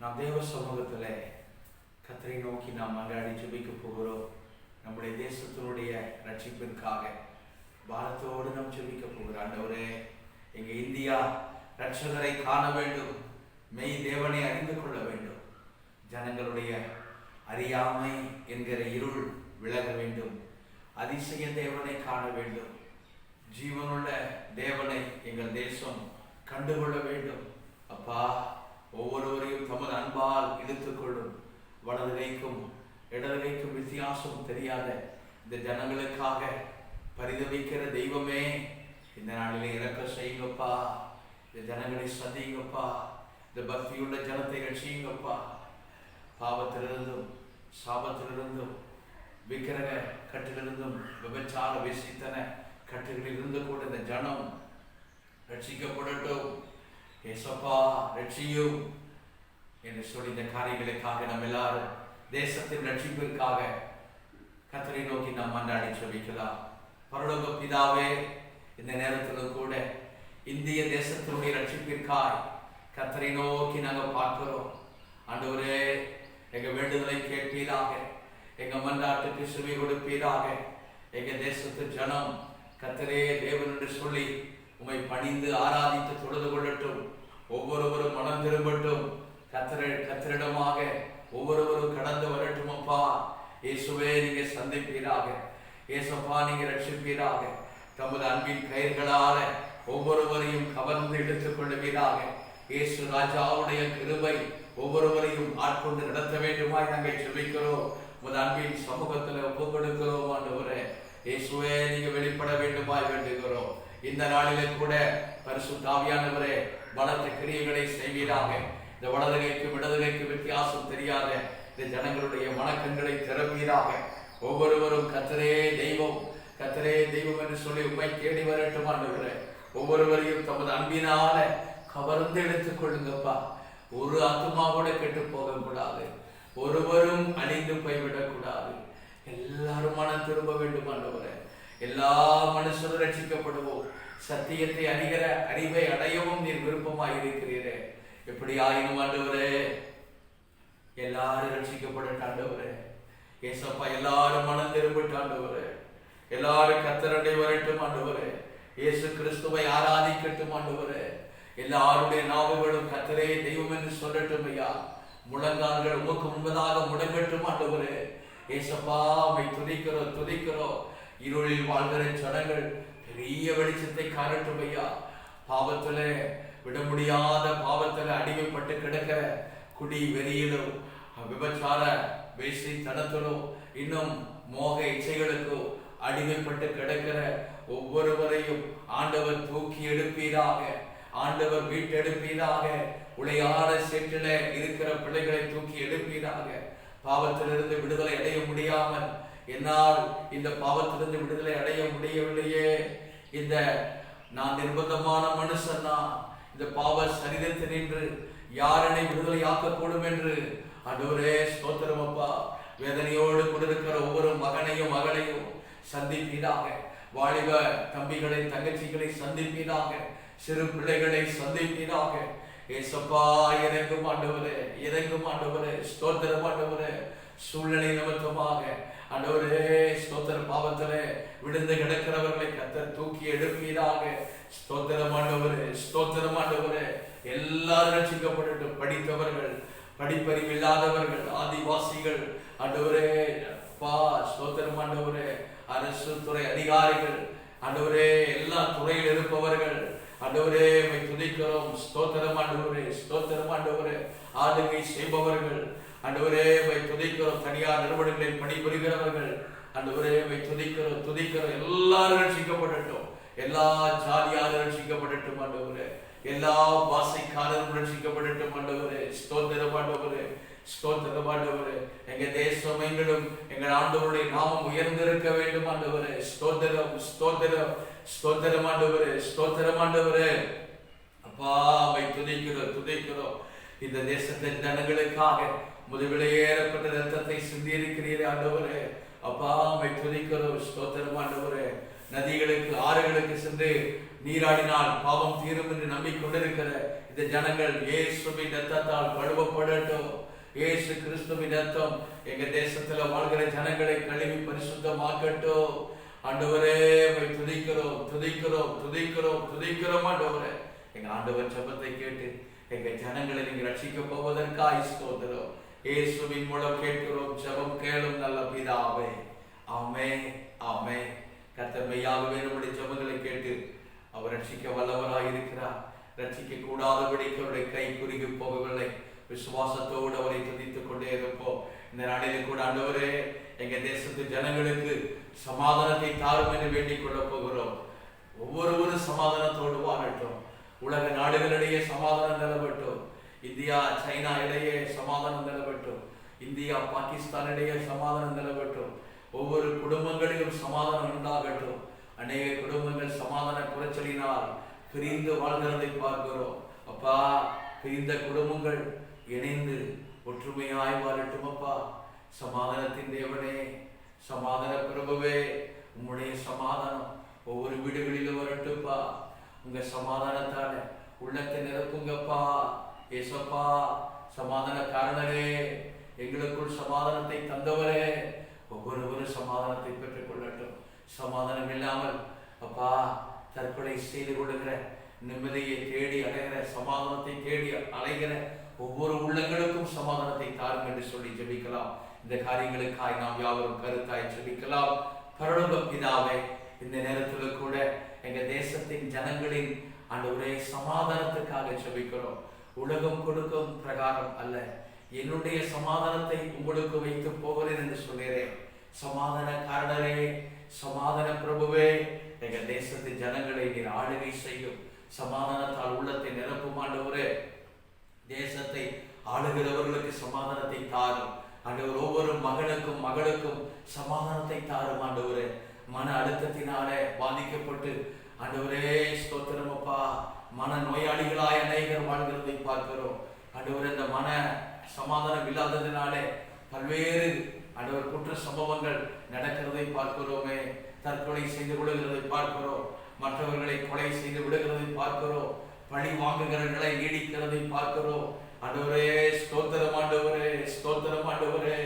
நாம் தேவ சமூகத்தில் கர்த்தரை நோக்கி நாம் மன்றாடி ஜெபிக்க போகிறோம். நம்முடைய தேசத்தினுடைய ரட்சிப்பிற்காக பாரத்தோடு நாம் ஜெபிக்க போகிறோம். ஆண்டவரே, எங்க இந்தியா ரட்சகரை காண வேண்டும், மெய் தேவனை அறிந்து கொள்ள வேண்டும். ஜனங்களுடைய அறியாமை என்கிற இருள் விலக வேண்டும். அதிசய தேவனை காண வேண்டும். ஜீவனுள்ள தேவனை எங்கள் தேசம் கண்டுகொள்ள வேண்டும். அப்பா, ஒவ்வொருவரையும் தமது அன்பால் இழுத்துக்கொள்ளும். வலது கைக்கும் இடது கைக்கும் வித்தியாசம் தெரியாத இந்த ஜனங்களுக்காக பரிதவிக்கிற தெய்வமே, இந்த நாளிலே இறக்க செய்யுங்கப்பா. இந்த ஜனங்களை சந்திங்கப்பா. இந்த பக்தியுள்ள ஜனத்தை ரட்சியுங்கப்பா. பாவத்திலிருந்தும் சாபத்திலிருந்தும் விக்கிரக கட்டிலிருந்தும் விபச்சார விசித்தன கட்டுகளில் இருந்து கூட இந்த ஜனம் ரட்சிக்கப்படட்டும். ஏசப்பா, ரட்சியும் என்று சொல்லி இந்த காரியங்களுக்காக நம்ம எல்லாரும் தேசத்தின் ரட்சிப்பிற்காக கர்த்தரை நோக்கி நாம் மன்றாடி ஜெபிக்கலாம். பரலோக பிதாவே, இந்த நேரத்திலும் கூட இந்திய தேசத்தினுடைய ரட்சிப்பிற்காய் கர்த்தரை நோக்கி நாங்கள் பார்க்கிறோம். ஆண்டவரே, எங்க வேண்டுதலை கேட்பீராக, எங்க மன்றாட்டுக்கு செவி கொடுப்பீராக. எங்க தேசத்து ஜனம் கர்த்தரே தேவன் என்று சொல்லி உம்மை பணிந்து ஆராதித்து தொழுது கொள்ளட்டும். ஒவ்வொருவரும் மனம் திரும்பட்டும். கர்த்தரிடமாக ஒவ்வொருவரும் கடந்து வரட்டும். அப்பா இயேசுவே, நீங்க சந்திப்பீராக. இயேசப்பா, நீங்க ரட்சிப்பீராக. தமது அன்பின் கயிர்களால ஒவ்வொருவரையும் கவர்ந்து எடுத்துக் கொள்ளுவீராக. இயேசு ராஜாவுடைய கிருபை ஒவ்வொருவரையும் ஆட்கொண்டு நடத்த வேண்டுமாய் நாங்கள் ஜெபிக்கிறோம். உமது அன்பின் சமூகத்தில் ஒப்புக் கொடுக்கிறோம். ஆண்டவரே இயேசுவே, நீங்க வெளிப்பட வேண்டுமாய் வேண்டுகிறோம். இந்த நாளிலே கூட பரிசுத்த ஆவியானவரே, பலத்த கிரியைகளை செய்வீராக. இந்த வலதுகைக்கும் இடதுகைக்கும் வித்தியாசம் தெரியாத இந்த ஜனங்களுடைய மனக்கண்களை திறப்பீராக. ஒவ்வொருவரும் கர்த்தரே தெய்வம், கர்த்தரே தெய்வம் என்று சொல்லி உம்மை தேடி வரட்டும். ஆண்டவரே, ஒவ்வொருவரையும் தமது அன்பினால கவர்ந்து எடுத்துக் கொள்ளுங்கப்பா. ஒரு ஆத்துமாவோட கெட்டு போக கூடாது. ஒருவரும் அழிந்து போய்விடக் கூடாது. எல்லாரும் மனம் திரும்ப வேண்டும். ஆண்டவரே, எல்லா மனுஷரும் ரட்சிக்கப்படுவோம். சத்தியத்தை அறிகிற அறிவை அடையவும் நீர் விருப்பமாக இருக்கிறீரே. எப்படி ஆயினும் ஆண்டவரே, எல்லாரும் ரட்சிக்கப்படட்டும். ஆண்டவரே ஏசப்பா, எல்லாரும் மனம் திரும்பட்டும். ஆண்டவரே, எல்லாரும் கர்த்தரண்டை வரட்டும். ஆண்டவரே, இயேசு கிறிஸ்துவை ஆராதிக்கட்டும். ஆண்டவரே, எல்லாருடைய நாவுகளும் கர்த்தரே தெய்வம் என்று சொல்லட்டும். ஐயா, முழங்கால்கள் உமக்கு முன்பதாக முடங்கட்டும். ஆண்டவரே ஏசப்பா, உம்மை துதிக்கிறோம் துதிக்கிறோம். இருளில் வாழ்கிற ஜனங்கள் பெரிய வெளிச்சத்தை காணட்டும். ஐயா, பாவத்துல விட முடியாத பாவத்துல அடிமைப்பட்டு கிடக்கிற குடி வெறியிலும் விபச்சார வேசி தனத்திலும் இன்னும் மோக இச்சைகளுக்கோ அடிமைப்பட்டு கிடக்கிற ஒவ்வொருவரையும் ஆண்டவர் தூக்கி எடுப்பீராக. ஆண்டவர் மீட்டெடுப்பீராக. உளையாட சேற்றில இருக்கிற பிள்ளைகளை தூக்கி எடுப்பீராக. பாவத்திலிருந்து விடுதலை அடைய முடியாமல் என்னால் இந்த பாவத்திலிருந்து விடுதலை அடைய முடியவில்லையே, இந்த நான் நிர்பந்தமான மனுஷன் தான், இந்த பாவ சரீரத்தில் நின்று யாரனை விடுதலை ஆக்கக்கூடும் என்று ஆண்டவரே ஸ்தோத்திரம். அப்பா, வேதனையோடு கொண்டிருக்கிற ஒவ்வொரு மகனையும் மகளையும் சந்திப்பீராக. வாலிப தம்பிகளை தங்கச்சிகளை சந்திப்பீராக. சிறு பிள்ளைகளை சந்திப்பீராக. ஏசப்பா, இறங்கும் ஆண்டவரே, இறங்கும் ஆண்டவரே, ஸ்தோத்திரம் ஆண்டவரே. சூழ்நிலை நிமித்தமாக ஆண்டவரே ஸ்தோத்திர பாவத்திலே விழுந்து கிடக்கிறவர்களை கர்த்தர் தூக்கி எடுப்பீராக. ஸ்தோத்திரம் ஆண்டவரே, ஸ்தோத்திரம் ஆண்டவரே. எல்லாரும் ரட்சிக்கப்படட்டும். படித்தவர்கள், படிப்பறிவு இல்லாதவர்கள், ஆதிவாசிகள், ஆண்டவரே அப்பா ஸ்தோத்திரம் ஆண்டவரே. அரசு துறை அதிகாரிகள், ஆண்டவரே எல்லா துறையில் இருப்பவர்கள், ஆண்டவரே உம்மை துதிக்கிறோம். ஸ்தோத்திரம் ஆண்டவரே, ஸ்தோத்திரம் ஆண்டவரே. ஆளுகை செய்பவர்கள், ஆண்டவரே உம்மை துதிக்கிறோம். தனியார் நிறுவனங்களில் பணிபுரிகிறவர்கள், ஆண்டவரே உம்மை துதிக்கிறோம் துதிக்கிறோம். எல்லாரும் ரட்சிக்கப்படட்டும். எல்லா ஜாதியாரும் ரட்சிக்கப்படட்டும். ஆண்டவரே, எல்லா பாசைக்காரரும் ரட்சிக்கப்படட்டும். ஆண்டவரே ஸ்தோத்திரம் ஆண்டவரே, ஸ்தோத்திரம் ஆண்டவரே. எங்க தேசம் எங்களும் எங்கள் ஆண்டவருடைய நாமம் உயர்ந்திருக்க வேண்டும். ஆண்டவரே ஸ்தோத்திரம் ஸ்தோத்திரம் ஸ்தோத்திரம் ஆண்டவரே, ஸ்தோத்திரம் ஆண்டவரே. அப்பா, உம்மை துதிக்கிறோம் துதிக்கிறோம். இந்த தேசத்தின் ஜனங்களுக்காக முதுவிலையேறப்பட்ட ரத்தத்தை சிந்தியிருக்கிறீரே ஆண்டவரே. அப்பா, உம்மை துதிக்கிறோம் ஸ்தோத்திரம் ஆண்டவரே. நதிகளுக்கு ஆறுகளுக்கு சென்று நீராடினால் பாவம் தீரும் என்று நம்பிக்கொண்டிருக்கிற இந்த ஜனங்கள் இயேசுவின் இரத்தத்தால் கழுவப்படட்டும். இயேசு கிறிஸ்துவின் இரத்தம் எங்க தேசத்துல வாழ்கிற ஜனங்களை கழுவி பரிசுத்தமாக்கட்டும். ஆண்டவரே துதிக்கிறோம் துதிக்கிறோம் துதிக்கிறோம் துதிக்கிறோம். ஆண்டவரே எங்க ஆண்டவர் ஜெபத்தை கேட்டு எங்க ஜனங்களை நீங்க ரட்சிக்க போவதற்காக ஸ்தோத்திரம். இயேசுவின் மூலம் கேட்கிறோம், ஜெபம் கேளும் நல்ல பிதாவே. ஆமென் ஆமென். கர்த்தர் மெய்யாகவே நம்முடைய ஜெபங்களை கேட்டு அவர் ரட்சிக்க வல்லவராய் இருக்கிறார். ரட்சிக்க கூடாதபடிக்கு அவருடைய கை குறுகி போகவில்லை. விசுவாசத்தோடு அவரை துதித்துக் கொண்டே இருப்போம். இந்த நாளில் கூட ஆண்டவரே எங்க தேசத்து ஜனங்களுக்கு சமாதானத்தை தாரும் என்று வேண்டிக் கொள்ள போகிறோம். ஒவ்வொருவரும் சமாதானத்தோடு வாழட்டும். உலக நாடுகளிடையே சமாதானம் நிலவட்டும். இந்தியா சைனா இடையே சமாதானம் நிலவட்டும். இந்தியா பாகிஸ்தான் இடையே சமாதானம் நிலவட்டும். ஒவ்வொரு குடும்பங்களிலும் சமாதானம் உண்டாகட்டும். அநேக குடும்பங்கள் சமாதான குறைச்சலினால் பிரிந்து வாழ்கிறதை பார்க்கிறோம். அப்பா, பிரிந்த குடும்பங்கள் இணைந்து ஒற்றுமையாய் வாழட்டும். அப்பா, சமாதானத்தின் தேவனே, சமாதான பிரபுவே, உம்முடைய சமாதானம் ஒவ்வொரு வீடுகளிலும் வரட்டும்பா. உங்க சமாதானத்தால உள்ளத்தை நிரப்புங்கப்பா. ஏசப்பா, சமாதான காரணரே, எங்களுக்குள் சமாதானத்தை தந்தவரே, ஒவ்வொருவரும் சமாதானத்தை பெற்றுக் கொள்ளட்டும். சமாதானம் இல்லாமல் அப்பா தற்கொலை செய்து கொள்ளுகிற, நிம்மதியை தேடி அடைகிற, சமாதானத்தை தேடி அலைகிற ஒவ்வொரு உள்ளங்களுக்கும் சமாதானத்தை தாரும் என்று சொல்லி ஜெபிக்கலாம். இந்த காரியங்களுக்காய் நாம் யாவரும் கருத்தாய் ஜெபிக்கலாம். பரலோக பிதாவே, இந்த நேரத்தில் கூட எங்க தேசத்தின் ஜனங்களின் ஆண்டவரே சமாதானத்துக்காக ஜெபிக்கிறோம். உலகம் கொடுக்கும் பிரகாரம் அல்ல, என்னுடைய சமாதானத்தை உங்களுக்கு வைத்து போகிறேன் என்று சொல்கிறேன். சமாதான காரணரே, சமாதான பிரபுவே, எங்க தேசத்து ஜனங்களை நீர் ஆளுகை செய்யும். சமாதானத்தால் உள்ளத்தை நிரப்பும் ஆண்டவரே. தேசத்தை ஆளுகிறவர்களுக்கு சமாதானத்தை தாரும் ஆண்டவர். ஒவ்வொரு மகனுக்கும் மகளுக்கும் சமாதானத்தை தாரும் ஆண்டவரே. மன அழுத்தத்தினாலே பாதிக்கப்பட்டு ஆண்டவரே ஸ்தோத்திரம் அப்பா, மன நோயாளிகளாய் அநேகர் வாழ்கிறதை பார்க்கிறோம் ஆண்டவரே. இந்த மன சமாதானம் இல்லாததினாலே பல்வேறு ஆண்டவர் குற்ற சம்பவங்கள் நடக்கிறதை பார்க்கிறோமே. தற்கொலை செய்து விடுகிறதை பார்க்கிறோம். மற்றவர்களை கொலை செய்து விடுகிறதை பார்க்கிறோம். பழி வாங்குகிற நிலை நீடிக்கிறதை பார்க்கிறோம் ஆண்டவரே. ஸ்தோத்திரம் ஆண்டவரே, ஸ்தோத்திரம் ஆண்டவரே.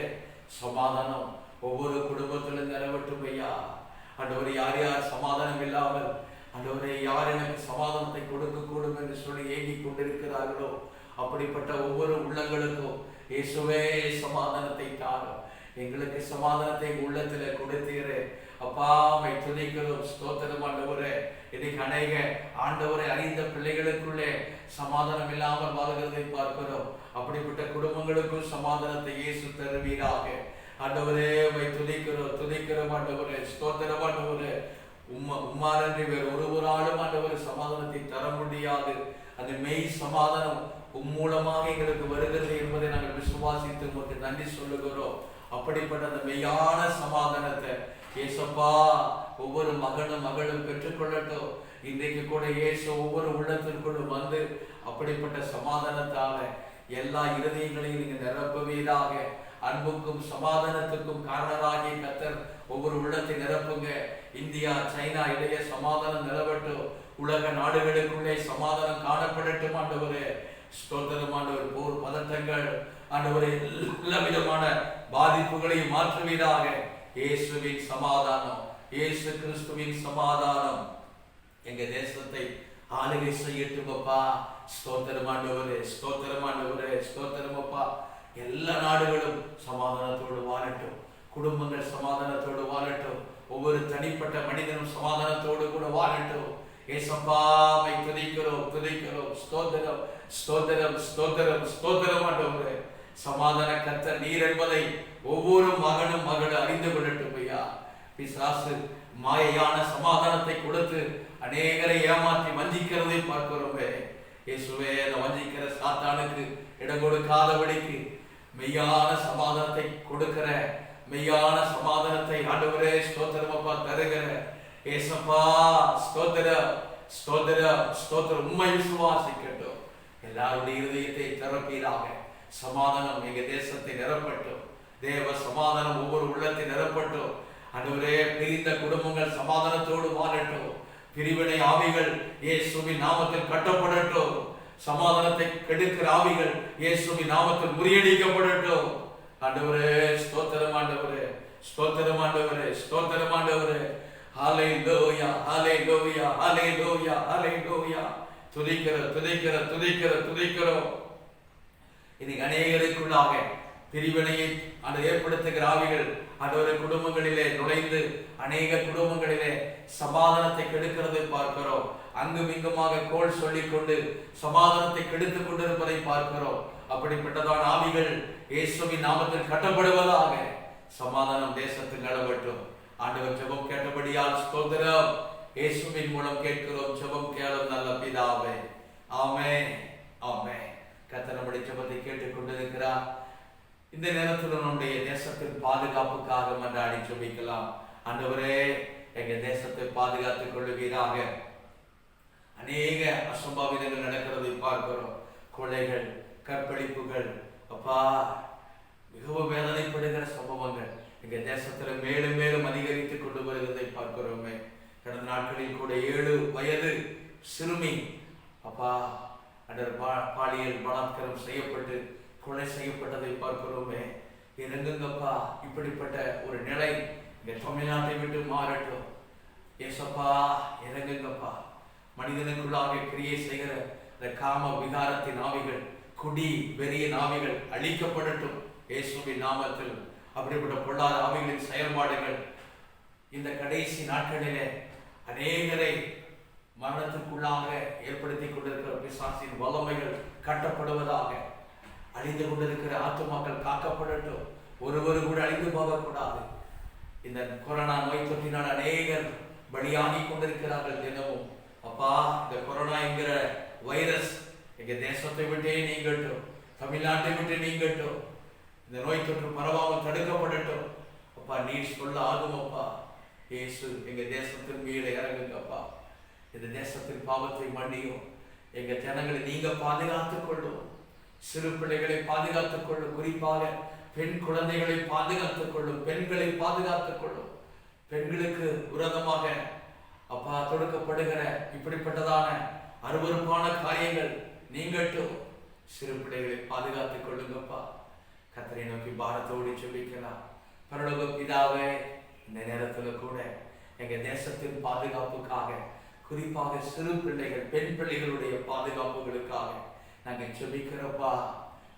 சமாதானம் ஒவ்வொரு குடும்பத்திலும் நிலவட்டும் ஐயா ஆண்டவரே. யார் யார் சமாதானம் இல்லாமல் ஆண்டவரே, யார் எனக்கு சமாதானத்தை கொடுக்க கூடும் என்று சொல்லி ஏங்கிக் கொண்டிருக்கிறார்களோ, அப்படிப்பட்ட ஒவ்வொரு உள்ளங்களுக்கும் இயேசுவே சமாதானத்தை தாரும். எங்களுக்கு சமாதானத்தை உள்ளத்துல கொடுத்தீரே அப்பா, மை துதிக்கிறோம். ஸ்தோத்திரம் ஆண்டவரே. இன்னைக்கு அநேக ஆண்டவரை அறிந்த பிள்ளைகளுக்குள்ளே சமாதானம் இல்லாமல் வாழ்கிறதை பார்க்கிறோம். அப்படிப்பட்ட குடும்பங்களுக்கும் சமாதானத்தை இயேசு தருவீராக ஆண்டவரே. மை துதிக்கிறோம் துதிக்கிறோம் ஆண்டவரே. ஸ்தோத்திரம் ஆண்டவரே. உம்மாரன்றி வேறு ஒருவராலும் ஆண்டவரை சமாதானத்தை தர முடியாது. அந்த மெய் சமாதானம் மூலமாக எங்களுக்கு வருகிறது என்பதை நாங்கள் விசுவாசித்து உங்களுக்கு நன்றி சொல்லுகிறோம். அப்படிப்பட்ட அந்த மெய்யான சமாதானத்தை ஏசப்பா ஒவ்வொரு மகனும் மகளும் பெற்றுக்கொள்ளட்டும். இன்றைக்கு கூட இயேசு ஒவ்வொரு உள்ளத்திற்குள்ளும் வந்து அப்படிப்பட்ட சமாதானத்தால எல்லா இருதயங்களையும் நீங்க நிரப்புவீராக. அன்புக்கும் சமாதானத்துக்கும் காரணராகிய கர்த்தர் ஒவ்வொரு உள்ளத்தை நிரப்புங்க. இந்தியா சைனா இடையே சமாதானம் நிலவட்டும். உலக நாடுகளுக்குள்ளே சமாதானம் காணப்படட்டும் ஆண்டவரே. ஸ்தோத்திரம் ஆண்டவர். போர் பதட்டங்கள் ஆண்டவரே, எல்லா விதமான பாதிப்புகளையும் மாற்றுவீராக. இயேசுவின் சமாதானம், இயேசு கிறிஸ்துவின் சமாதானம் எங்க தேசத்தை ஆளுகை செய்யட்டும் அப்பா. ஸ்தோத்திரம் ஆண்டவரே, ஸ்தோத்திரம் ஆண்டவரே, ஸ்தோத்திரம் அப்பா. எல்லா நாடுகளும் சமாதானத்தோடு வாழட்டும். குடும்பங்கள் சமாதானத்தோடு வாழட்டும். ஒவ்வொரு தனிப்பட்ட மனிதனும் சமாதானத்தோடு கூட வாழட்டும். ஏசப்பா மை துதிக்கிறோம் துதிக்கிறோம். ஸ்தோத்திரம் ஸ்தோத்திரம் ஸ்தோத்திரம் ஸ்தோத்திரம் ஆண்டவரே. சமாதான கர்த்தர் நீர் என்பதை ஒவ்வொரு மகனும் மகளும் அறிந்து கொள்ளட்டும் ஐயா. பிசாசு மாயையான சமாதானத்தை கொடுத்து அநேகரை ஏமாற்றி வஞ்சிக்கிறதை பார்க்கிறோமே. இயேசுவே, அந்த வஞ்சிக்கிற சாத்தானுக்கு இடம் கொடுக்காதபடிக்கு மெய்யான சமாதானத்தை கொடுக்கிற, மெய்யான சமாதானத்தை ஆண்டவரே ஸ்தோத்திரம் அப்பா தருகிற ஏசப்பா ஸ்தோத்திரம் ஸ்தோத்திரம் ஸ்தோத்திரம். உண்மை விசுவாசிக்கட்டும். எல்லாருடைய இருதயத்தை திறப்பீராக. சமாதானம் எங்க தேசத்தை நிரப்பட்டும். தேவ சமாதானம் ஒவ்வொரு உள்ளத்தை நிரப்பட்டும். ஆண்டவரே, பிரிந்த குடும்பங்கள் சமாதானத்தோடு வாழட்டும். பிரிவினை ஆவிகள் இயேசுவின் நாமத்தில் கட்டப்படட்டும். சமாதானத்தை கெடுக்கிற ஆவிகள் இயேசுவின் நாமத்தில் முறியடிக்கப்படட்டும். ஆண்டவரே ஸ்தோத்திரம், ஆண்டவரே ஸ்தோத்திரம், ஆண்டவரே ஸ்தோத்திரம், ஆண்டவரே. ஹல்லேலூயா, ஹல்லேலூயா, ஹல்லேலூயா, ஹல்லேலூயா. துதிக்கிறோம். இன்னைக்கு அநேகருக்குள்ளாக பிரிவினையை ஏற்படுத்துகிற ஆவிகள் ஆண்டவரே குடும்பங்களிலே நுழைந்து அநேக குடும்பங்களிலே சமாதானத்தை கெடுக்கிறதை பார்க்கிறோம். அங்கும் இங்குமாக கோல் சொல்லிக்கொண்டு சமாதானத்தை கெடுத்துக் கொண்டிருப்பதை பார்க்கிறோம். அப்படிப்பட்டதான ஆவிகள் இயேசுவின் நாமத்தில் கட்டப்படுவதாக. சமாதானம் தேசத்தில் நிலவட்டும். ஆண்டவர் ஜெபம் கேட்டபடியால் ஸ்தோத்திரம். இயேசுவின் மூலம் கேட்கிறோம். ஜெபம் கேளும் நல்ல பிதாவே. ஆமென், ஆமென். கர்த்தர் நம்முடைய ஜெபத்தை கேட்டுக் கொண்டிருக்கிறார். இந்த நேரத்தில் நம்முடைய தேசத்தின் பாதுகாப்புக்காக மன்றாடி ஜெபிக்கலாம். ஆண்டவரே எங்க தேசத்தை பாதுகாத்துக் கொள்ளுவீராக. அநேக அசம்பாவிதங்கள் நடக்கிறதை பார்க்கிறோம். கொலைகள், கற்பழிப்புகள், அப்பா மிகவும் வேதனைப்படுகிற சம்பவங்கள் எங்க தேசத்துல மேலும் மேலும் அதிகரித்துக் கொண்டு வருவதை பார்க்கிறோமே. கடந்த நாட்களில் கூட 7 வயது சிறுமி அப்பா பாலியல் பலாத்காரம் செய்யப்பட்டு கொலை செய்யப்பட்டதை பார்க்கிறோமே. இறங்குங்கப்பா. இப்படிப்பட்ட ஒரு நிலை இந்த தமிழ்நாட்டை விட்டு மாறட்டும். ஏசப்பா இறங்குங்கப்பா. மனிதனுக்குள்ளாக கிரியை செய்கிற இந்த காம விகாரத்தின் ஆவிகள், குடி வெறிய ஆவிகள் அழிக்கப்படட்டும் இயேசுவின் நாமத்தில். அப்படிப்பட்ட பொல்லாத ஆவிகளின் செயல்பாடுகள் இந்த கடைசி நாட்களிலே அநேகரை மரணத்திற்குள்ளாக ஏற்படுத்தி கொண்டிருக்கிற பிசாசின் வல்லமைகள் கட்டப்படுவதாக. அழிந்து கொண்டிருக்கிற ஆத்துமாக்கள் காக்கப்படட்டும். ஒருவரு கூட அழிந்து போகக்கூடாது. இந்த கொரோனா நோய் தொற்றினால் அநேகர் பலியாகி கொண்டிருக்கிறார்கள் தினமும். அப்பா இந்த கொரோனா என்கிற வைரஸ் எங்க தேசத்தை விட்டே நீங்கட்டும், தமிழ்நாட்டை விட்டு நீங்கட்டும். இந்த நோய் தொற்று பரவாமல் தடுக்கப்படட்டும். அப்பா நீர் சொல்ல ஆகும். அப்பா இயேசு எங்க தேசத்தின் மீது இறங்குங்கப்பா. இந்த தேசத்தின் பாவத்தை மன்னியும். எங்க ஜனங்களை நீங்க பாதுகாத்துக் கொள்ளும். சிறு பிள்ளைகளை பாதுகாத்துக் கொள்ளும். குறிப்பாக பெண் குழந்தைகளை பாதுகாத்துக் கொள்ளும். பெண்களை பாதுகாத்துக் கொள்ளும். பெண்களுக்கு விரோதமாக அப்பா தொடுக்கப்படுகிற இப்படிப்பட்டதான அருவருப்பான காரியங்கள் நீங்கட்டும். சிறு பிள்ளைகளை பாதுகாத்துக் கொள்ளுங்கப்பா. கர்த்தரை நோக்கி பாரத்தோடு ஜெபிக்கலாம். பரலோக பிதாவே, இந்த நேரத்தில் கூட எங்க தேசத்தின் பாதுகாப்புக்காக, குறிப்பாக சிறு பிள்ளைகள், பெண் பிள்ளைகளுடைய பாதுகாப்புகளுக்காக நாங்கள் ஜெபிக்கிறோப்பா.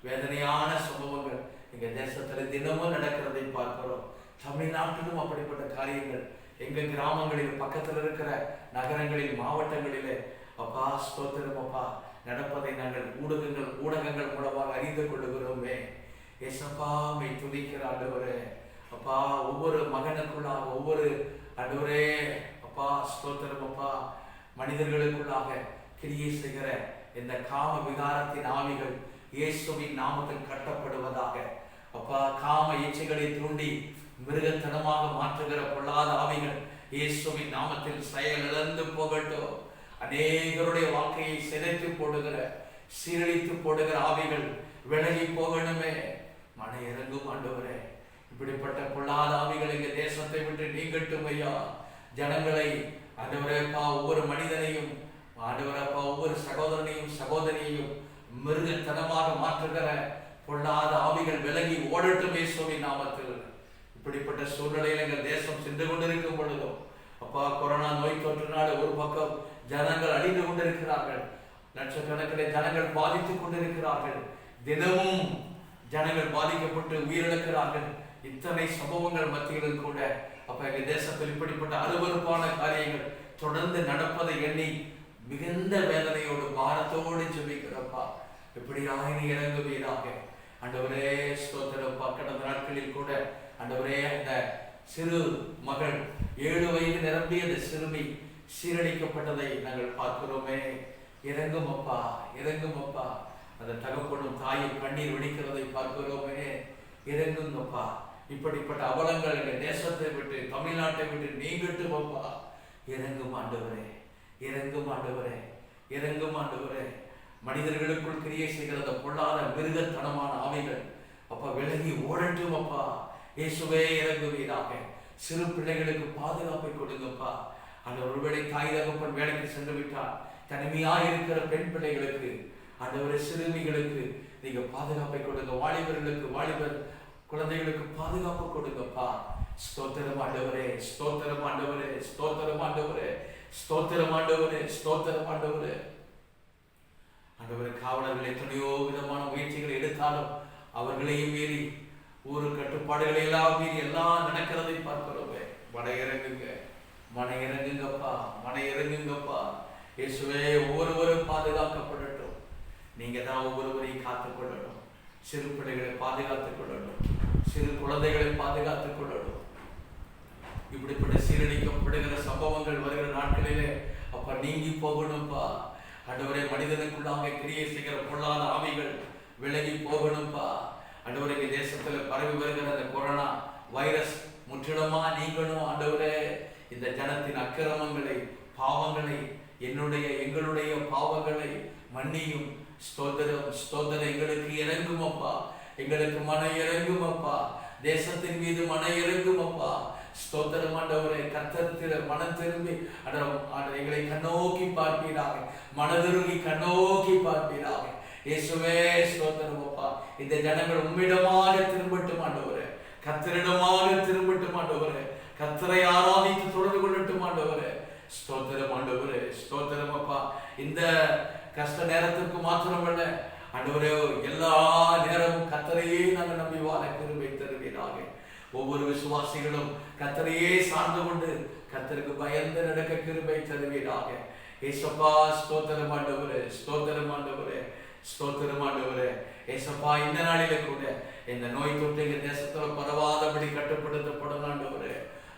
வேதனையான சம்பவங்கள் எங்க தேசத்துல தினமும் நடக்கிறதை பார்க்கிறோம். தமிழ்நாட்டிலும் அப்படிப்பட்ட காரியங்கள் எங்க கிராமங்களில், பக்கத்தில் இருக்கிற நகரங்களில், மாவட்டங்களிலே அப்பா ஸ்தோத்திரம் அப்பா நடப்பதை நாங்கள் ஊடகங்கள் மூலமாக அறிந்து கொள்ளுகிறோமே. ஏசப்பா மை துதிக்கிற ஆண்டவரே. அப்பா ஒவ்வொரு மகனுக்குள்ளாக, ஒவ்வொரு ஆண்டவரே அப்பா ஸ்தோத்திரம் அப்பா மனிதர்களுக்குள்ளாக கிரியை செய்கிற இந்த காம விகாரத்தின் ஆவிகள் இயேசுவின் நாமத்தில் கட்டப்படுவதாக. அப்பா காம இச்சைகளை தூண்டி மிருகத்தனமாக மாற்றுகிற பொல்லாத ஆவிகள் இயேசுவின் நாமத்தில் செயலிழந்து போகட்டும். அநேகருடைய வாழ்க்கையை சிதைத்து போடுகிற, சீரழித்து போடுகிற ஆவிகள் விலகி போகணுமே. மன இறங்கும் ஆண்டவரே. இப்படிப்பட்ட பொல்லாத ஆவிகள் எங்க தேசத்தை விட்டு நீங்கட்டும் ஐயா. ஜனங்களை ஆண்டவரேப்பா, ஒவ்வொரு மனிதனையும் ஆண்டவரப்பா, ஒவ்வொரு சகோதரனையும் சகோதரியையும் மிருகத்தனமாக மாற்றுகிற பொல்லாத ஆவிகள் விலகி ஓடட்டும் இயேசுவின் நாமத்தில். இப்படிப்பட்ட சூழ்நிலையில் எங்கள் தேசம் சென்று கொண்டிருக்கும் பொழுதும் அப்பா கொரோனா நோய் தொற்றினால ஒரு பக்கம் ஜனங்கள் அழிந்து கொண்டிருக்கிறார்கள். லட்சக்கணக்கில் ஜனங்கள் பாதித்துக் கொண்டிருக்கிறார்கள். தினமும் ஜனங்கள் பாதிக்கப்பட்டு உயிரிழக்கிறார்கள். இத்தனை சம்பவங்கள் மத்தியிலும் கூட அப்ப எங்க தேசத்தில் இப்படிப்பட்ட அருவருப்பான காரியங்கள் தொடர்ந்து நடப்பதை எண்ணி மிகுந்த வேதனையோடு பாரத்தோடு ஜெபிக்கிறப்பா. எப்படியாக நீ இறங்குவீராக ஆண்டவரே. ஸ்தோத்திரப்பா. கடந்த நாட்களில் கூட ஆண்டவரே அந்த சிறு மகள் 7 வயது நிரம்பிய அந்த சிறுமி சீரழிக்கப்பட்டதை நாங்கள் பார்க்கிறோமே. இறங்கும் அப்பா, இறங்கும் அப்பா. அந்த தகப்பனும் தாயும் கண்ணீர் வெடிக்கிறதை பார்க்கிறோமே. இறங்கும் அப்பா. இப்படிப்பட்ட அவலங்கள் எங்கள் தேசத்தை விட்டு, தமிழ்நாட்டை விட்டு நீங்கட்டும் அப்பா. இறங்கும் ஆண்டவரே, இறங்கும் ஆண்டவரே, இறங்கும் ஆண்டவரே. மனிதர்களுக்குள் கிரியை செய்கிற அந்த பொல்லாத மிருகத்தனமான ஆவிகள் அப்பா விலகி ஓடட்டும் அப்பா. இயேசுவே இறங்குவீராக. சிறு பிள்ளைகளுக்கு பாதுகாப்பை கொடுங்கப்பா. ஆண்டவர் ஒருவேளை தாய் தகப்பன் வேலைக்கு சென்று விட்டார், தனிமையாக இருக்கிற பெண் பிள்ளைகளுக்கு, ஆண்டவரே சிறுமிகளுக்கு நீங்க பாதுகாப்பை கொடுங்க. வாலிபர்களுக்கு, வாலிபர் குழந்தைகளுக்கு பாதுகாப்பு கொடுங்கப்பா. ஸ்தோத்திரம் ஆண்டவரே, ஸ்தோத்திரம் ஆண்டவரே, ஸ்தோத்திரம் ஆண்டவரே, ஸ்தோத்திரம் ஆண்டவரே, ஸ்தோத்திரம் ஆண்டவரே. ஆண்டவரே, காவலர்கள் எத்தனையோ விதமான முயற்சிகளை எடுத்தாலும் அவர்களையும் மீறி, ஊரு கட்டுப்பாடுகளை எல்லாம் மீறி எல்லாம் நடக்கிறதை பார்க்கிறோமே. மன இறங்குங்க, மன இறங்குங்கப்பா, மன இறங்குங்கப்பா. இயேசுவே, ஒவ்வொருவரும் பாதுகாக்கப்படட்டும். நீங்க தான் ஒவ்வொருவரையும் காத்துக் கொள்ளணும். சிறு பிள்ளைகளை பாதுகாத்துக் கொள்ளணும், சிறு குழந்தைகளை பாதுகாத்துக் கொள்ளணும். இப்படிப்பட்ட சீரழிக்கப்படுகிற சம்பவங்கள் வருகிற நாட்களிலே அப்ப நீங்கி போகணும்பா. ஆண்டவரே, மனிதனுக்குள்ளாக கிரியை செய்கிற பொல்லாத ஆவிகள் விலகி போகணும்பா. ஆண்டவரே, தேசத்துல பரவி வருகிற அந்த கொரோனா வைரஸ் முற்றிலுமா நீங்கணும். ஆண்டவரே, இந்த ஜனத்தின் அக்கிரமங்களை, பாவங்களை, எங்களுடைய பாவங்களை மன்னியும். ஸ்தோத்திரம், ஸ்தோத்திரம். எங்களுக்கு இறங்கும் அப்பா, எங்களுக்கு மன இறங்கும் அப்பா, தேசத்தின் மீது மன இறங்கும் அப்பா. ஸ்தோத்திரம் ஆண்டவரே. கர்த்தர் மனம் திரும்பி எங்களை கண்ணோக்கி பார்ப்பீராக, மனதிரும்பி கண்ணோக்கி பார்ப்பீராக. இயேசுவே, ஸ்தோத்திரம் அப்பா. இந்த ஜனங்கள் உம்மிடமாக திரும்பட்டும் ஆண்டவரே, கர்த்தரிடமாக திரும்பட்டும் ஆண்டவரே, கர்த்தரை ஆராதித்து தொடர்பு கொள்ளட்டும் ஆண்டவரே. ஸ்தோத்திரம் ஆண்டவரே, ஸ்தோத்திரம் அப்பா. இந்த கஷ்ட நேரத்துக்கு மாத்திரமல்ல ஆண்டவரே, எல்லா நேரமும் கர்த்தரையே நாங்கள் நம்பி வாழ கிருபை தருவீராக. ஒவ்வொரு விசுவாசிகளும் கர்த்தரையே சார்ந்து கொண்டு கர்த்தருக்கு பயந்து நடக்க கிருபை தருவீராக. ஏசப்பா, ஸ்தோத்திரம் ஆண்டவரே, ஸ்தோத்திரம் ஆண்டவரே, ஸ்தோத்திரம் ஆண்டவரே. ஏசப்பா, இந்த நாளில கூட இந்த நோய் தொற்று எங்கள் தேசத்துல பரவாதபடி கட்டுப்படுத்தப்படும் ஆண்டவரே.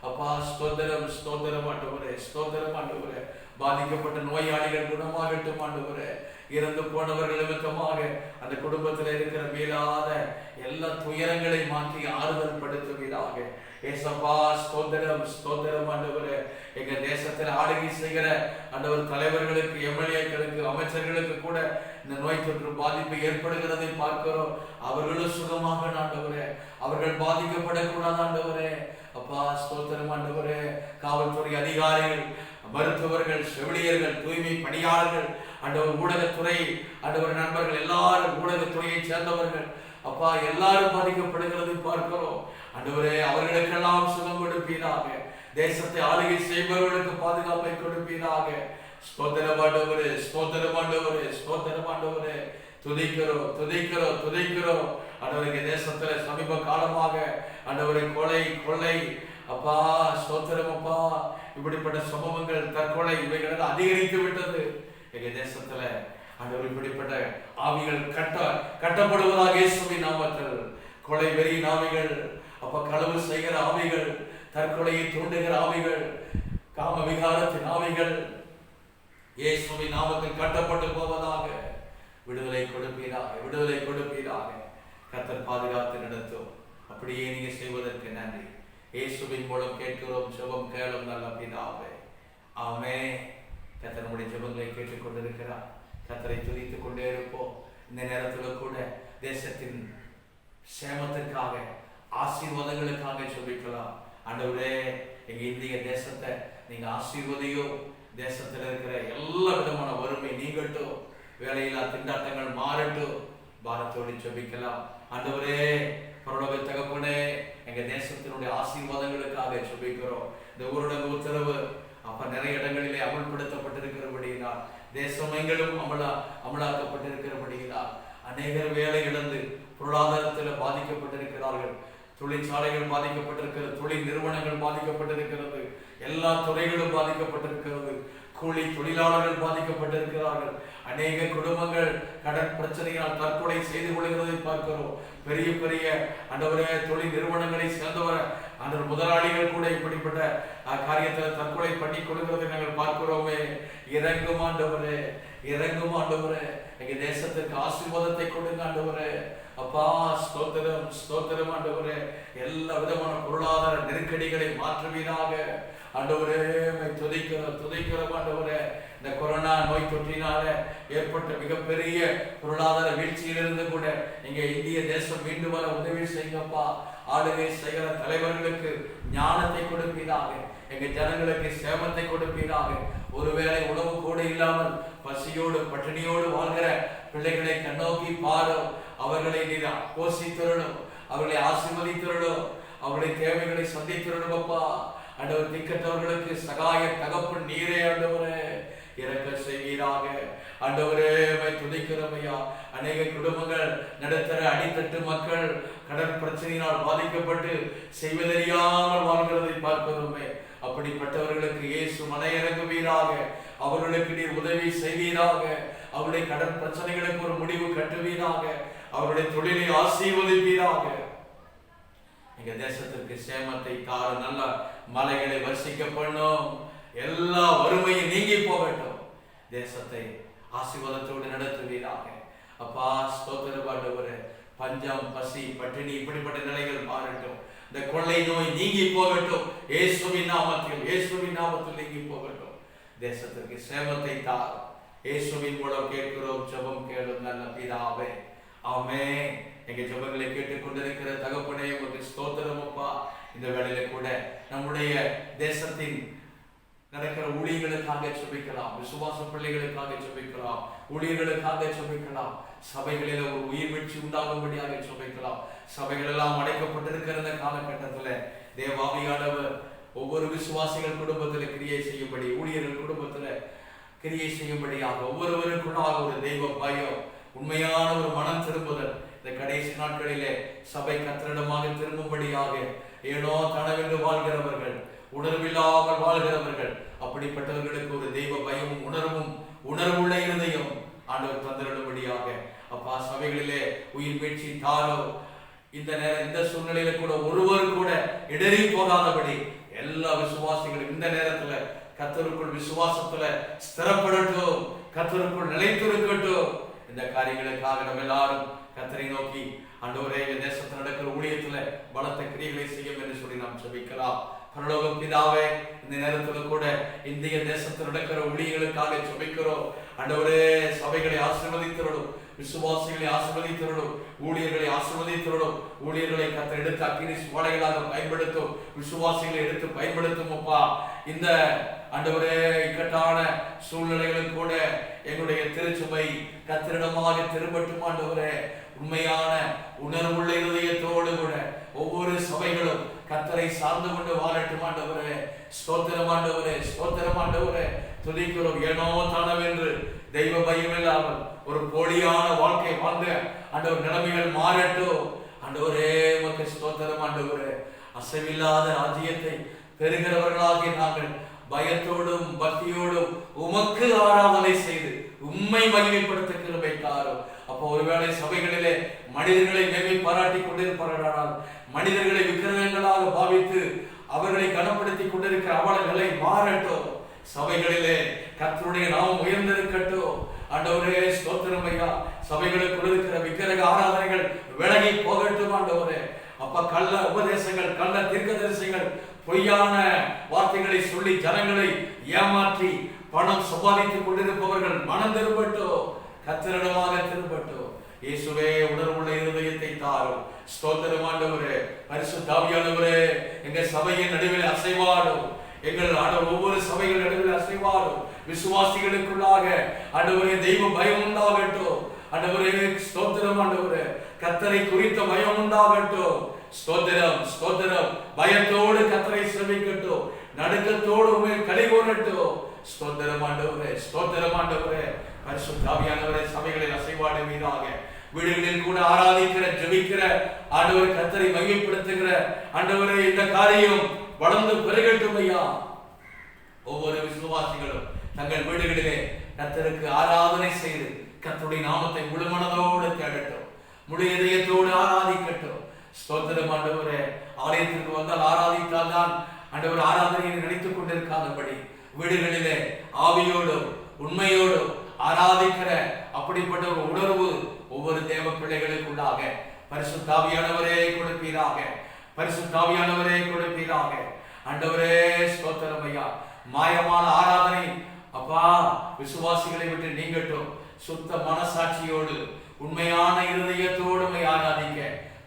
அப்பா, ஸ்தோத்திரம், ஸ்தோத்திரம் ஆண்டவரே, ஸ்தோத்திரம் ஆண்டவரே. பாதிக்கப்பட்ட நோயாளிகள் குணமாகட்டும் ஆண்டவரே. இறந்து போனவர்கள் நிமித்தமாக அந்த குடும்பத்தில் இருக்கிற மீளாத எல்லா துயரங்களை மாற்றி ஆறுதல் படுத்துவீராக. ஏசப்பா, ஸ்தோத்திரம், ஸ்தோத்திரம் ஆண்டவரே. எங்க தேசத்தில் ஆளுகை செய்கிற ஆண்டவர் தலைவர்களுக்கு, எம்எல்ஏக்களுக்கு, அமைச்சர்களுக்கு கூட இந்த நோய் தொற்று பாதிப்பு ஏற்படுகிறதை பார்க்கிறோம். அவர்களும் சுகமாக ஆண்டவரே, அவர்கள் பாதிக்கப்படக்கூடாது ஆண்டவரே. அப்பா, ஸ்தோத்திரம் ஆண்டவரே. காவல்துறை அதிகாரிகள், மருத்துவர்கள், செவிலியர்கள், தூய்மை பணியாளர்கள், ஆண்டவர் ஊடகத்துறை, ஆண்டவர் நண்பர்கள் எல்லாரும், ஊடகத்துறையை சேர்ந்தவர்கள் அப்பா, எல்லாரும் பாதிக்கப்படுகிறதை பார்க்கிறோம் ஆண்டவரே. அவர்களுக்கெல்லாம் சுகம் கொடுப்பீராக. தேசத்தை ஆளுகை செய்பவர்களுக்கு பாதுகாப்பை கொடுப்பீராக. ஸ்தோத்திரம் ஆண்டவரே, ஸ்தோத்திரம் ஆண்டவரே, ஸ்தோத்திரம் ஆண்டவரே. துதிக்கிறோம், துதிக்கிறோம், துதிக்கிறோம் ஆண்டவரே. தேசத்துல சமீப காலமாக ஆண்டவரே கொலை, கொள்ளை அப்பா, ஸ்தோத்திரம் அப்பா. இப்படிப்பட்ட சம்பவங்கள், தற்கொலை இவைகள் அதிகரித்து விட்டது எங்க தேசத்துல. ஆண்டவர், இப்படிப்பட்ட ஆவிகள் கட்டப்படுவதாக இயேசுவின் நாமத்தில். கொலை வெறி ஆவிகள் அப்ப, களவு செய்கிற ஆவிகள், தற்கொலையை தூண்டுகிற ஆவிகள், காம விகாரத்தின் ஆவிகள் இயேசுவின் நாமத்தில் கட்டப்பட்டு போவதாக. விடுதலை கொடுப்பீராக, விடுதலை கொடுப்பீராக. கர்த்தர் பாதுகாத்து நடத்தும். அப்படியே நீங்க செய்வதற்கு நன்றி. இயேசுவின் மூலம் கேட்கிறோம், ஜெபம் கேளும் நல்ல பிதாவே. ஆமென். கர்த்தர் நம்முடைய ஜெபங்களை கேட்டுக் கொண்டிருக்கிறார். கர்த்தரை துதித்துக் கொண்டே இருப்போம். இந்த நேரத்தில் கூட தேசத்தின் சேமத்திற்காக, ஆசீர்வாதங்களுக்காக சொல்லிக்கலாம். ஆண்டவரே, எங்க இந்திய தேசத்தை நீங்க ஆசீர்வதியும். தேசத்தில் இருக்கிற எல்லா விதமான வறுமை நீங்கட்டும், வேலையில்லா திண்டாட்டங்கள் மாறட்டும். பாரத்தோடு ஜெபிக்கலாம். ஆண்டவரே, பரலோக தகப்பனே, எங்க தேசத்தினுடைய ஆசீர்வாதங்களுக்காக ஜெபிக்கிறோம். இந்த ஊரடங்கு உத்தரவு அப்ப நிறைய இடங்களிலே அமல்படுத்தப்பட்டிருக்கிறபடியினால், தேசம் எங்களும் அமலாக்கப்பட்டிருக்கிறபடியினால் அநேகர் வேலை இழந்து பொருளாதாரத்தில் பாதிக்கப்பட்டிருக்கிறார்கள். தொழிற்சாலைகள் பாதிக்கப்பட்டிருக்கிறது, தொழில் நிறுவனங்கள் பாதிக்கப்பட்டிருக்கிறது, எல்லா துறைகளும் பாதிக்கப்பட்டிருக்கிறது. கூலி தொழிலாளர்கள் பாதிக்கப்பட்டிருக்கிறார்கள். அநேக குடும்பங்கள் கடன் பிரச்சனையால் தற்கொலை செய்து கொள்கிறதை பார்க்கிறோம். பெரிய பெரிய ஆண்டவரே தொழில் நிறுவனங்களை சேர்ந்தவர் ஆண்டவர் முதலாளிகள் கூட இப்படிப்பட்ட காரியத்தில் தற்கொலை பண்ணி கொள்கிறதை நாங்கள் பார்க்கிறோமே. இறங்கும் ஆண்டவரே, இறங்கும் ஆண்டவரே. எங்க தேசத்திற்கு ஆசீர்வாதத்தை கொடுங்க ஆண்டவரே. அப்பா, ஸ்தோத்திரம், ஸ்தோத்திரம் ஆண்டவரே. எல்லா விதமான பொருளாதார நெருக்கடிகளை மாற்றுவீராக ஆண்டவரே. துதிக்கிறோம், துதிக்கிறோம் ஆண்டவரே. இந்த கொரோனா நோய் தொற்றினால ஏற்பட்ட மிகப்பெரிய பொருளாதார வீழ்ச்சியிலிருந்து கூட இங்க இந்திய தேசம் மீண்டு வர உதவி செய்யுங்கப்பா. ஆளுகை செய்கிற தலைவர்களுக்கு ஞானத்தை கொடுப்பீராக, எங்க ஜனங்களுக்கு சேமத்தை கொடுப்பீராக. ஒருவேளை உணவு கூட இல்லாமல் பசியோடு பட்டினியோடு வாழ்கிற பிள்ளைகளை கண்ணோக்கி பாரும். அவர்களை நீர் போஷித்திரணும், அவர்களை ஆசீர்வதித்திரணும், அவருடைய தேவைகளை சந்தித்திரணும் அப்பா. ஆண்டவர் திக்கற்றவர்களுக்கு சகாய தகப்பன் நீரே ஆண்டவரே, இறக்க செய்வீராக. ஆண்டவரே துதிக்கிறமையா. அநேக குடும்பங்கள் நடுத்தர அடித்தட்டு மக்கள் கடன் பிரச்சனையினால் பாதிக்கப்பட்டு செய்வதறியாமல் வாழ்கிறதை பார்க்கிறோமே. அப்படிப்பட்டவர்களுக்கு இயேசு மனையிறங்குவீராக, அவர்களுக்கு நீர் உதவி செய்வீராக, அவருடைய கடன் பிரச்சனைகளுக்கு ஒரு முடிவு கட்டுவீராக, அவருடைய தொழிலை ஆசீர்வதிப்பீராக. எங்க தேசத்திற்கு சேமத்தை தார, நல்ல மலைகளை வர்ஷிக்க பண்ணும், எல்லா வறுமையும் நீங்கி போகட்டும், தேசத்தை ஆசீர்வாதத்தோடு நடத்துவீராக அப்பா. ஸ்தோத்திரம் ஆண்டவரே. பஞ்சம் பசி பட்டினி இப்படிப்பட்ட நிலைகள் மாறட்டும், இந்த கொள்ளை நோய் நீங்கி போகட்டும், இயேசுவின் நாமத்தில், இயேசுவின் நாமத்தில் நீங்கி போகட்டும். தேசத்திற்கு சேமத்தை தார், இயேசுவின் மூலம் கேட்கிறோம், ஜெபம் கேளும் நல்ல பிதாவே, ஆமென். எங்க ஜெபங்களை கேட்டுக் கொண்டிருக்கிற தகப்பனே உங்களுக்கு ஸ்தோத்திரம் அப்பா. இந்த வேளையில கூட நம்முடைய தேசத்தின் நடக்கிற ஊழியர்களுக்காக ஜெபிக்கலாம், விசுவாச பிள்ளைகளுக்காக ஜெபிக்கலாம், ஊழியர்களுக்காக ஜெபிக்கலாம், சபைகளில் ஒரு உயிர் வீழ்ச்சி உண்டாகும்படியாக ஜெபிக்கலாம். சபைகள் எல்லாம் அடைக்கப்பட்டிருக்கிற காலகட்டத்தில் தேவாவியானவர் ஒவ்வொரு விசுவாசிகள் குடும்பத்தில் கிரியை செய்யும்படி, ஊழியர்கள் குடும்பத்தில் கிரியை செய்யும்படியாக, ஒவ்வொருவருக்குள்ளாக ஒரு தெய்வ பயம், உண்மையான ஒரு மனம் திரும்புதல் இந்த கடைசி நாட்களிலே சபை கத்திரிடமாக திரும்பும்படியாக, ஏனோ கனவென்று வாழ்கிறவர்கள், உணர்வில்லாமல் வாழ்கிறவர்கள், அப்படிப்பட்டவர்களுக்கு ஒரு தெய்வ பயமும் உணர்வுள்ள இருதயம் ஆண்டவர் தந்திரும்படியாக அப்பா. சபைகளிலே உயிர் மீட்சி தாரோ. இந்த சூழ்நிலையில கூட ஒருவர் கூட இடறி போகாதபடி எல்லா விசுவாசிகளும் இந்த நேரத்துல கர்த்தருக்குள் விசுவாசத்துல ஸ்திரப்படட்டும், கர்த்தருக்குள் நிலைத்திருக்கட்டும். இந்த காரியங்களுக்காக நம்ம எல்லாரும் கர்த்தரை நோக்கி ஆண்டவரே இந்த தேசத்தில் நடக்கிற ஊழியத்துல பலத்த கிரியைகளை செய்யும் என்று சொல்லி நாம் ஜெபிக்கலாம். பரலோக பிதாவே, இந்த நேரத்துல கூட இந்திய தேசத்தில் நடக்கிற ஊழியர்களுக்காக ஜெபிக்கிறோம். ஆண்டவரே சபைகளை ஆசீர்வதித்திரணும், விசுவாசிகளை ஆசீர்வதித்திரணும், ஊழியர்களை ஆசீர்வதித்திரணும். ஊழியர்களை கர்த்தர் எடுத்து அக்கினி சுவாலைகளாக பயன்படுத்தும், விசுவாசிகளை எடுத்து பயன்படுத்தும் அப்பா. இந்த ஆண்டவரே இக்கட்டான சூழ்நிலைகளும் கூட எங்களுடைய திருச்சபை கர்த்தரிடமாக திரும்பட்டும் ஆண்டவரே. உண்மையான உணர்வுள்ள இதயத்தோடு கூட ஒவ்வொரு சபைகளும் கர்த்தரை சார்ந்து கொண்டு வாழட்டும் ஆண்டவரே. ஸ்தோத்திரம் ஆண்டவரே, ஸ்தோத்திரம் ஆண்டவரே. துதிக்கிறோம், ஏனோ தானவென்று தெய்வ பயம் இல்லாமல் ஒரு போலியான வாழ்க்கை வாழ்ந்த ஆண்டவர் நிலைமைகள் மாறட்டும் ஆண்டவரே. உமக்கு ஸ்தோத்திரம் ஆண்டவரே. அசைவில்லாத ராஜ்யத்தை பெறுகிறவர்களாகிய நாங்கள் பயத்தோடும் பக்தியோடும் உமக்கு ஆராதனை செய்து உம்மை மகிமைப்படுத்த கிருபை தாரும். அப்போ ஒருவேளை சபைகளிலே மனிதர்களை மேன்மை பாராட்டி கொண்டிருப்பார்கள், மனிதர்களை விக்கிரகங்களாக பாவித்து அவர்களை கனப்படுத்தி கொண்டிருக்கிற அவல நிலை மாறட்டும். சபைகளிலே கர்த்தருடைய நாமம் உயர்ந்திருக்கட்டும் ஆண்டவரே. ஸ்தோத்திரம் ஐயா. சபைகளுக்குள் இருக்கிற விக்கிரக ஆராதனைகள் விலகி போகட்டும் ஆண்டவரே. அப்ப கள்ள உபதேசங்கள், கள்ள தீர்க்கதரிசிகள், பொய்யான வார்த்தைகளை சொல்லி ஜனங்களை ஏமாற்றி பணம் சம்பாதித்துக் கொண்டிருப்பவர்கள் மனம் திரும்பட்டும், கர்த்தரிடமாக திரும்பட்டும். இயேசுவே உணர்வுள்ள இருதயத்தை தாரும். ஸ்தோத்திரம் ஆண்டவரே. பரிசுத்த ஆவியானவரே எங்க சபையின் நடுவில் அசைவாடும், எங்கள் ஆண்டவர் ஒவ்வொரு சபைகள் நடுவில் அசைவாடும். விசுவாசிகளுக்குள்ளாக ஆண்டவரே தெய்வ பயம் உண்டாகட்டும் ஆண்டவரே. ஸ்தோத்திரம் ஆண்டவரே. கர்த்தரை குறித்த பயம் உண்டாகட்டும். ஸ்தோத்திரம், ஸ்தோத்திரம். பயத்தோடு கர்த்தரை சேவிக்கட்டும், நடுக்கத்தோடு உண்மை களி கூறட்டும். ஸ்தோத்திரம் ஆண்டவரே, ஸ்தோத்திரம் ஆண்டவரே. பரிசுத்த ஆவியானவரே சபைகளில் அசைவாடுவீராக. வீடுகளில் கூட ஆராதிக்கிற ஜெபிக்கிற ஆண்டவர் கர்த்தரை மகிமைப்படுத்துகிற ஆண்டவரே இந்த காரியம் வளர்ந்து பெருகட்டும் ஐயா. ஒவ்வொரு விசுவாசிகளும் தங்கள் வீடுகளிலே கர்த்தருக்கு ஆராதனை செய்து கர்த்தருடைய நாமத்தை முழு மனதோடு தேடட்டும், முழு இதயத்தோடு ஆராதிக்கட்டும். ஸ்தோத்திரம் ஆண்டவரே. ஆலயத்திற்கு வந்தால் ஆராதித்தால் தான் ஆண்டவர் ஆராதனையை நினைத்துக் கொண்டிருக்காதபடி வீடுகளிலே ஆவியோடும் உண்மையோடும் ஆராதிக்கிற அப்படிப்பட்ட ஒரு உணர்வு ஒவ்வொரு தேவ பிள்ளைகளுக்குள்ளாக பரிசுத்த ஆவியானவரே கொடுப்பீராக, பரிசுத்த ஆவியானவரே கொடுப்பீராக ஆண்டவரே. ஸ்தோத்திரம் ஐயா. மாயமான ஆராதனை அப்பா விசுவாசிகளை விட்டு நீங்கட்டும். சுத்த மனசாட்சியோடு உண்மையான இருதயத்தோடு ஆராதிக்க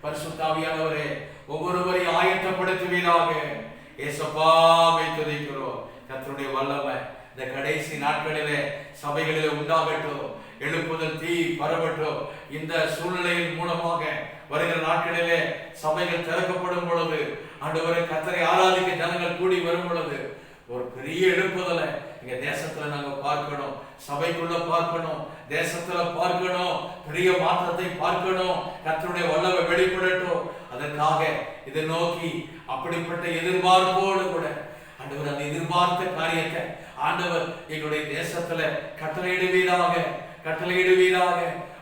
பரிசுத்த ஆவியானவரே ஒவ்வொருவரையும் ஆயத்தப்படுத்துவீராக. ஏசப்பாவை துதிக்கிறோம். கர்த்தருடைய வல்லமை இந்த கடைசி நாட்களிலே சபைகளிலே உண்டாகட்டும். எழுப்புதல் தீ பரவட்டும். இந்த சூழ்நிலையின் மூலமாக வருகிற நாட்களிலே சபைகள் திறக்கப்படும் பொழுது, ஆண்டவரே கர்த்தரை ஆராதிக்க ஜனங்கள் கூடி வரும் பொழுது ஒரு பெரிய எழுப்புதலை இங்க தேசத்துல நாங்க பார்க்கணும். சபைக்குள்ள பார்க்கணும், தேசத்துல பார்க்கணும், பெரிய மாற்றத்தை பார்க்கணும். கர்த்தருடைய வல்லமை வெளிப்படட்டும். அதற்காக இதை நோக்கி அப்படிப்பட்ட எதிர்பார்ப்போடு கூட ஆண்டவர் அந்த எதிர்பார்த்த காரியத்தை ஆண்டவர் எங்களுடைய தேசத்துல கட்டளையிடுவீராக, கட்டளையிடுவீராக.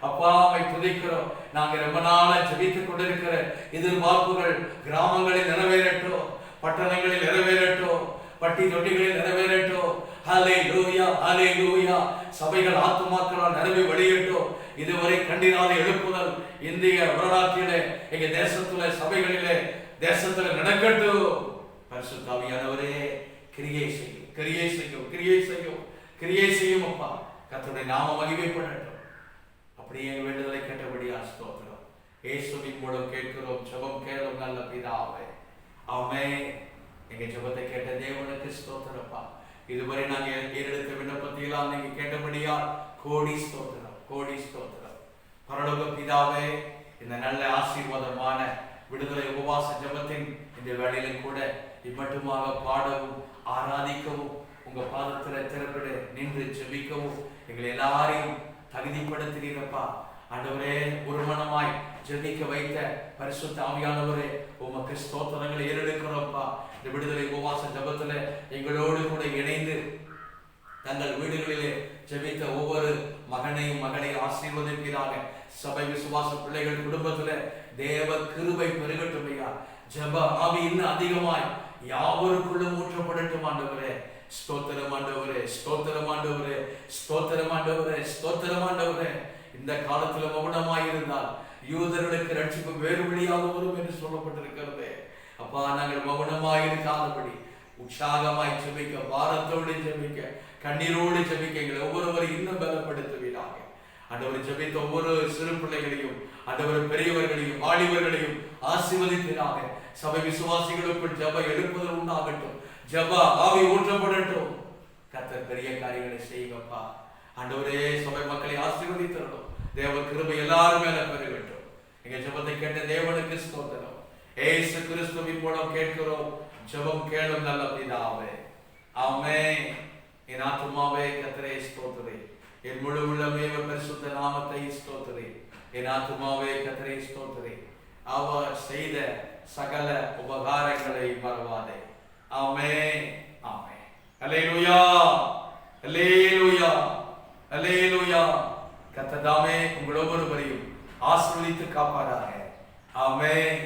அப்பாவை துதிக்கிறோம். நாங்க ரொம்ப நாளா ஜெபித்துக் கொண்டிருக்கிற எதிர்பார்ப்புகள் கிராமங்களில் நிறைவேறட்டும், பட்டணங்களில் நிறைவேறட்டும், பட்டி தொட்டிகளில் நிறைவேறட்டும். ஹல்லேலூயா, ஹல்லேலூயா. சபைகள் ஆத்துமாக்களால் நிரம்பி வழியட்டும். இதுவரை கண்டிராத எழுப்புதல் இந்திய வரலாற்றிலே எங்க தேசத்துல சபைகளிலே தேசத்துல நடக்கட்டும். பரிசுத்த ஆவியானவரே கிரியை செய்யும், கிரியை செய்யும், கிரியை செய்யும், கிரியை செய்யும். அப்பா கர்த்தருடைய நாம மகிமைப்படட்டும். அப்படியே வேண்டுதலை கேட்டபடியா ஸ்தோத்திரம். இயேசுவின் மூலம் கேட்கிறோம், ஜெபம் கேளும் நல்ல பிதாவே. ஆமென். எங்க ஜெபத்தை கேட்ட தேவனுக்கு ஸ்தோத்திரப்பா. இதுவரை நாங்க ஏறெடுத்த விண்ணப்பத்தையெல்லாம் நீங்க கேட்டபடியா கோடி ஸ்தோத்திரம், கோடி ஸ்தோத்திரம். பரலோக பிதாவே, இந்த நல்ல ஆசீர்வாதமான விடுதலை உபவாச ஜெபத்தின் இந்த வேளையிலும் கூட இம்மட்டுமாக பாடவும் ஆராதிக்கவும் உங்க பாதத்துல திறப்பிட நின்று ஜெபிக்கவும் எங்களை எல்லாரையும் தகுதிப்படுத்துகிறப்பா. ஆண்டவரே ஒரு மனமாய் ஜெபிக்க வைத்த பரிசுத்த ஆவியானவரே உமக்கு ஸ்தோத்திரங்களை ஏறெடுக்கிறோம்ப்பா. இந்த விடுதலை உபவாச ஜெபத்துல எங்களோடு கூட இணைந்து தங்கள் வீடுகளிலே ஜெபித்த ஒவ்வொரு மகனையும் மகளையும் ஆசீர்வதிப்பீராக. சபை விசுவாச பிள்ளைகள் குடும்பத்துல தேவ கிருபை பெருகட்டும் ஐயா. ஜெப ஆவி இன்னும் அதிகமாய் யாவருக்குள்ளும் ஊற்றப்படட்டும் ஆண்டவரே. ஸ்தோத்திரம் ஆண்டவரே, ஸ்தோத்திரம் ஆண்டவரே, ஸ்தோத்திரம் ஆண்டவரே, ஸ்தோத்திரம் ஆண்டவரே. இந்த காலத்துல மௌனமாய் இருந்தால் யூதர்களுக்கு ரட்சிப்பு வேறு வழியாக வரும் என்று சொல்லப்பட்டிருக்கிறது. அப்பா நாங்கள் மௌனமாய் இருக்காதபடி உற்சாகமாய் ஜெபிக்க, பாரத்தோடு ஜெபிக்க, கண்ணீரோடு ஜெபிக்க எங்களை ஒவ்வொருவரையும் இன்னும் பலப்படுத்துவீராக. ஆண்டவர் ஜெபித்த ஒவ்வொரு சிறு பிள்ளைகளையும், ஆண்டவர் பெரியவர்களையும் வாலிபர்களையும் ஆசீர்வதிப்பீராக. சபை விசுவாசிகளுக்குள் ஜெப எழுப்புதல் உண்டாகட்டும், ஜெப ஆவி ஊற்றப்படட்டும். கர்த்தர் பெரிய காரியங்களை செய்யுங்கப்பா. ஆண்டவரே சபை மக்களை ஆசீர்வதித்தரணும். தேவ கிருபை எல்லாரும் மேல பெருகட்டும். எங்க ஜெபத்தை கேட்ட தேவனுக்கு ஸ்தோத்திரம். இயேசு கிறிஸ்துவின் மூலம் கேட்கிறோம், ஜெபம் கேளும் நல்ல பிதாவே. ஆமென். என் ஆத்துமாவே கர்த்தரை ஸ்தோத்திரி, என் முழு உள்ளமே பரிசுத்த நாமத்தை ஸ்தோத்திரி. என் ஆத்துமாவே கர்த்தரை ஸ்தோத்திரி, அவர் செய்த சகல உபகாரங்களை மறவாதே. ஆமென், ஆமென். அல்லேலூயா, அல்லேலூயா, அல்லேலூயா. கர்த்தர் தாமே உங்கள் ஒவ்வொருவரையும் ஆசீர்வதித்து காப்பாராக. ஆமென்.